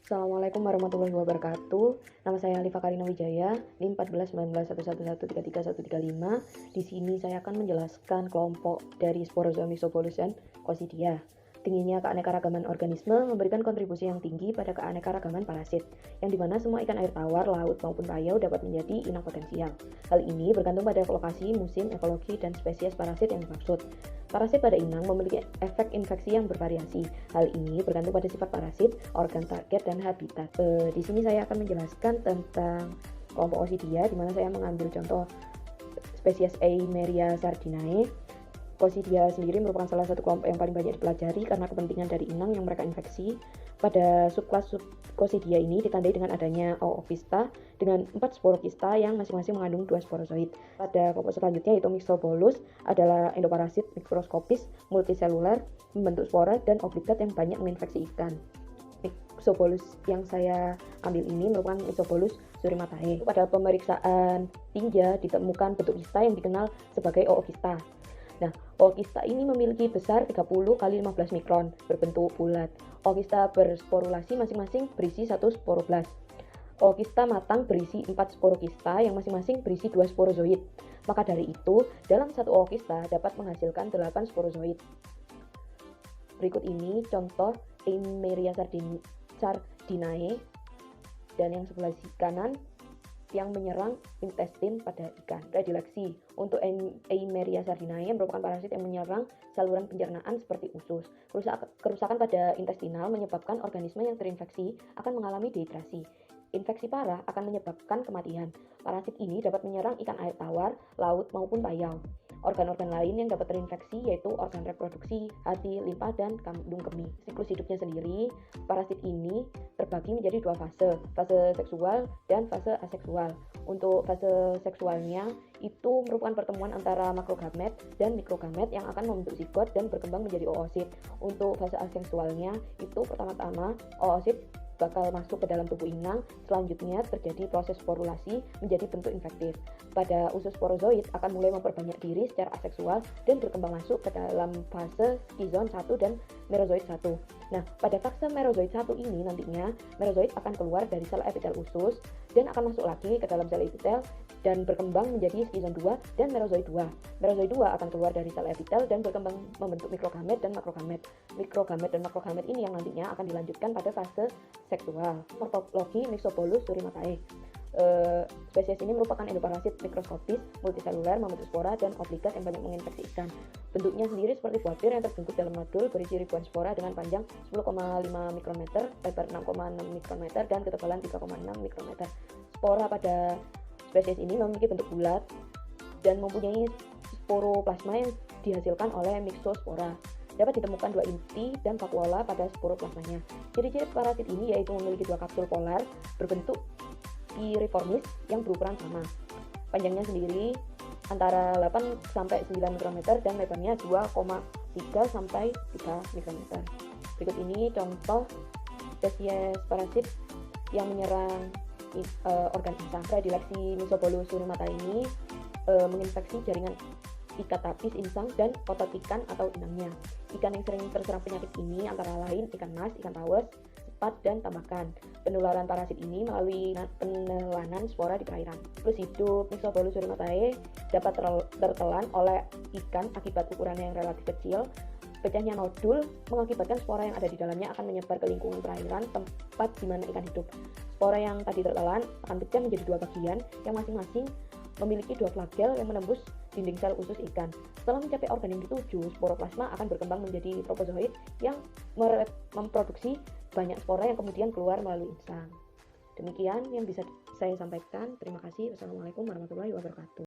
Assalamualaikum warahmatullahi wabarakatuh. Nama saya Alifa Karina Wijaya, NIM 141911113335. Di sini saya akan menjelaskan kelompok dari Sporozoa myxobolus dan Coccidia. Tingginya keanekaragaman organisme memberikan kontribusi yang tinggi pada keanekaragaman parasit, yang dimana semua ikan air tawar, laut maupun payau dapat menjadi inang potensial. Hal ini bergantung pada lokasi, musim, ekologi, dan spesies parasit yang dimaksud. Parasit pada inang memiliki efek infeksi yang bervariasi. Hal ini bergantung pada sifat parasit, organ target, dan habitat. Di sini saya akan menjelaskan tentang kelompok Coccidia, di mana saya mengambil contoh spesies Eimeria sardinae. Coccidia sendiri merupakan salah satu kelompok yang paling banyak dipelajari karena kepentingan dari inang yang mereka infeksi. Pada subkelas Coccidia ini ditandai dengan adanya Oovista dengan 4 sporokista yang masing-masing mengandung 2 sporozoid. Pada kelompok selanjutnya yaitu Myxobolus adalah endoparasit mikroskopis multiseluler membentuk spora dan obligat yang banyak menginfeksi ikan. Myxobolus yang saya ambil ini merupakan Myxobolus surimatae. Pada pemeriksaan tinja ditemukan bentuk kista yang dikenal sebagai ookista. Nah, ookista ini memiliki besar 30 kali 15 mikron, berbentuk bulat. Ookista bersporulasi masing-masing berisi 1 sporoblast. Ookista matang berisi 4 sporokista yang masing-masing berisi 2 sporozoid. Maka dari itu, dalam satu ookista dapat menghasilkan 8 sporozoid. Berikut ini contoh Eimeria sardinae dan yang sebelah kanan yang menyerang intestin pada ikan. Redileksi untuk Eimeria sardinae merupakan parasit yang menyerang saluran pencernaan seperti usus. Kerusakan pada intestinal menyebabkan organisme yang terinfeksi akan mengalami dehidrasi. Infeksi parah akan menyebabkan kematian. Parasit ini dapat menyerang ikan air tawar, laut maupun payau. Organ-organ lain yang dapat terinfeksi yaitu organ reproduksi, hati, limpa, dan kandung kemih. Siklus hidupnya sendiri, parasit ini terbagi menjadi 2 fase, fase seksual dan fase aseksual. Untuk fase seksualnya itu merupakan pertemuan antara makrogamet dan mikrogamet yang akan membentuk zigot dan berkembang menjadi oosit. Untuk fase aseksualnya itu pertama-tama oosit bakal masuk ke dalam tubuh inang, selanjutnya terjadi proses sporulasi menjadi bentuk infektif. Pada usus sporozoid akan mulai memperbanyak diri secara aseksual dan berkembang masuk ke dalam fase skizon 1 dan merozoid 1. Nah, pada fase merozoid 1 ini nantinya merozoid akan keluar dari sel epitel usus dan akan masuk lagi ke dalam sel epitel dan berkembang menjadi skizon 2 dan merozoid 2. Merozoid 2 akan keluar dari sel epitel dan berkembang membentuk mikrogamet dan makrogamet. Mikrogamet dan makrogamet ini yang nantinya akan dilanjutkan pada fase seksual. Morfologi Myxobolus surimatae. Spesies ini merupakan endoparasit mikroskopis multiseluler membentuk spora dan obligat yang banyak menginfeksi ikan. Bentuknya sendiri seperti buah pir yang terbungkus dalam nodul berisi ribuan spora dengan panjang 10,5 mikrometer, lebar 6,6 mikrometer, dan ketebalan 3,6 mikrometer. Spora pada spesies ini memiliki bentuk bulat dan mempunyai sporoplasma yang dihasilkan oleh myxospora. Dapat ditemukan 2 inti dan vakuola pada sporoplasmanya. Ciri-ciri parasit ini yaitu memiliki 2 kapsul polar berbentuk piriformis yang berukuran sama. Panjangnya sendiri antara 8 sampai 9 mikrometer dan lebarnya 2,3 sampai 3 mikrometer. Berikut ini contoh spesies parasit yang menyerang organ insang. Redileksi Myxobolus surimatae ini menginfeksi jaringan ikat tapis insang dan otot ikan atau inangnya. Ikan yang sering terserang penyakit ini antara lain ikan mas, ikan tawes, sepat, dan tambakan. Penularan parasit ini melalui penelanan spora di perairan. Siklus hidup Myxobolus surimatae dapat tertelan oleh ikan akibat ukurannya yang relatif kecil. Pecahnya nodul mengakibatkan spora yang ada di dalamnya akan menyebar ke lingkungan perairan tempat di mana ikan hidup. Spora yang tadi tertelan akan pecah menjadi 2 bagian yang masing-masing memiliki 2 flagel yang menembus dinding sel usus ikan. Setelah mencapai organ yang dituju, sporoplasma akan berkembang menjadi tropozoid yang memproduksi banyak spora yang kemudian keluar melalui insang. Demikian yang bisa saya sampaikan. Terima kasih. Wassalamualaikum warahmatullahi wabarakatuh.